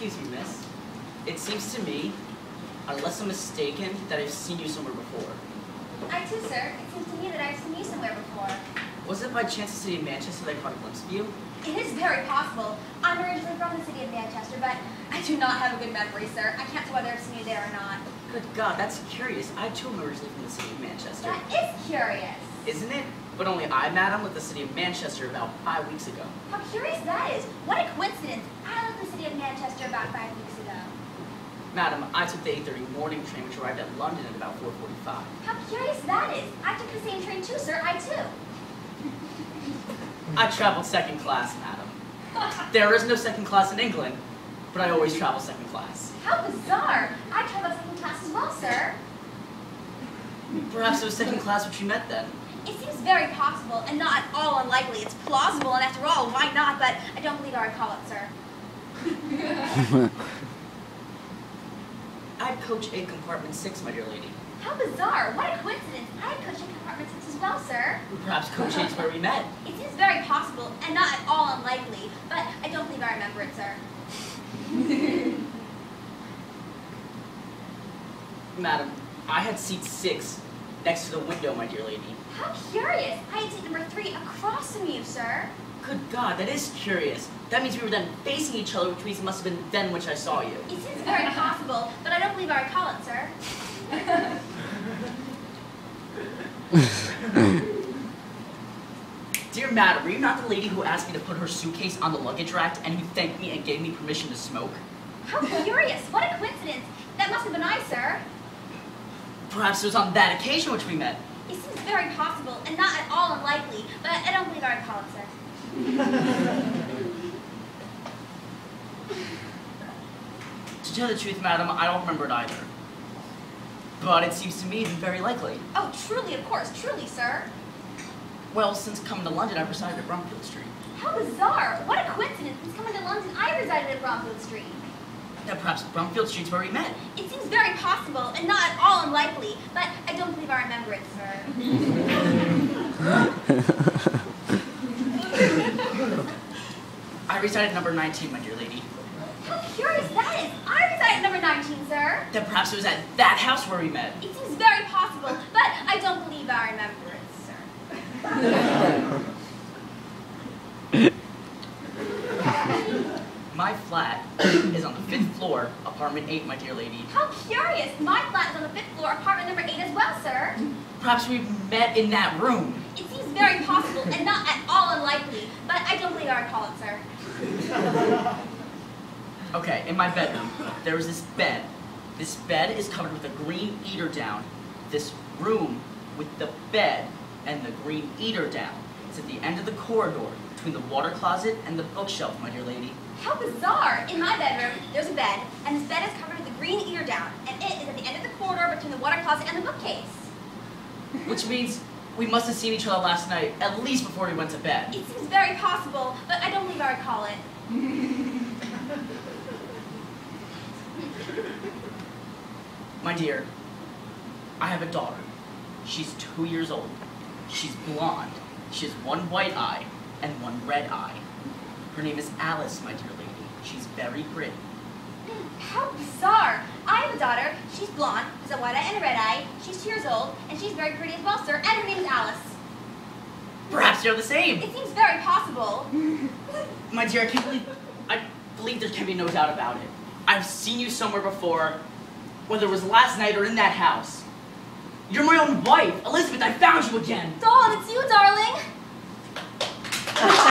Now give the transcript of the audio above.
Excuse me, miss. It seems to me, unless I'm mistaken, that I've seen you somewhere before. I too, sir. It seems to me that I've seen you somewhere before. Was it by chance the city of Manchester that I caught a glimpse of you? It is very possible. I'm originally from the city of Manchester, but I do not have a good memory, sir. I can't tell whether I've seen you there or not. Good God, that's curious. I too am originally from the city of Manchester. That is curious. Isn't it? But only I, madam, left the city of Manchester about 5 weeks ago. How curious that is. What a coincidence. I left the city of Manchester about 5 weeks ago. Madam, I took the 8:30 morning train which arrived at London at about 4:45. How curious that is. I took the same train too, sir. I too. I traveled second class, madam. There is no second class in England, but I always travel second class. How bizarre. I traveled second class as well, sir. Perhaps it was second class which you met then. It seems very possible and not at all unlikely. It's plausible, and after all, why not? But I don't believe I recall it, sir. I'd coach a compartment 6, my dear lady. How bizarre. What a coincidence. I had coached in compartment 6 as well, sir. Perhaps coach 8 is where we met. It seems very possible and not at all unlikely, but I don't believe I remember it, sir. Madam, I had seat 6 next to the window, my dear lady. How curious. I had seat number 3 across from you, sir. Good God, that is curious. That means we were then facing each other, which means it must have been then which I saw you. It seems very possible, but I don't believe I recall it, sir. Dear madam, were you not the lady who asked me to put her suitcase on the luggage rack and who thanked me and gave me permission to smoke? How curious. What a coincidence. That must have been I, sir. Perhaps it was on that occasion which we met. It seems very possible and not at all unlikely, but I don't believe I recall it, sir. To tell the truth, madam, I don't remember it either. But it seems to me to be very likely. Oh, truly, of course, truly, sir. Well, since coming to London, I've resided at Bromfield Street. How bizarre. What a coincidence. Since coming to London, I resided at Bromfield Street. Now, perhaps Bromfield Street's where we met. It seems very possible and not at all unlikely, but I don't believe I remember it, sir. I reside at number 19, my dear lady. How curious that is. I reside at number 19, sir. Then perhaps it was at that house where we met. It seems very possible, but I don't believe I remember it, sir. My flat is on the 5th floor, apartment 8, my dear lady. How curious. My flat is on the 5th floor, apartment number 8 as well, sir. Perhaps we met in that room. It seems very possible and not at all unlikely, but I don't believe I recall it, sir. Okay, in my bedroom, there is this bed. This bed is covered with a green eider down. This room with the bed and the green eider down. It's at the end of the corridor, between the water closet and the bookshelf, my dear lady. How bizarre! In my bedroom, there's a bed, and this bed is covered with a green eider down, and it is at the end of the corridor between the water closet and the bookcase. Which means we must have seen each other last night, at least before we went to bed. It seems very possible, but I don't believe I recall it. My dear, I have a daughter. She's 2 years old. She's blonde. She has one white eye and one red eye. Her name is Alice, my dear lady. She's very pretty. How bizarre! I have a daughter. She's blonde, has a white eye and a red eye. She's 2 years old, and she's very pretty as well, sir. And her name is Alice. Perhaps you're the same. It seems very possible. My dear, I believe there can be no doubt about it. I've seen you somewhere before, whether it was last night or in that house. You're my own wife. Elizabeth, I found you again. Dawn, it's you, darling.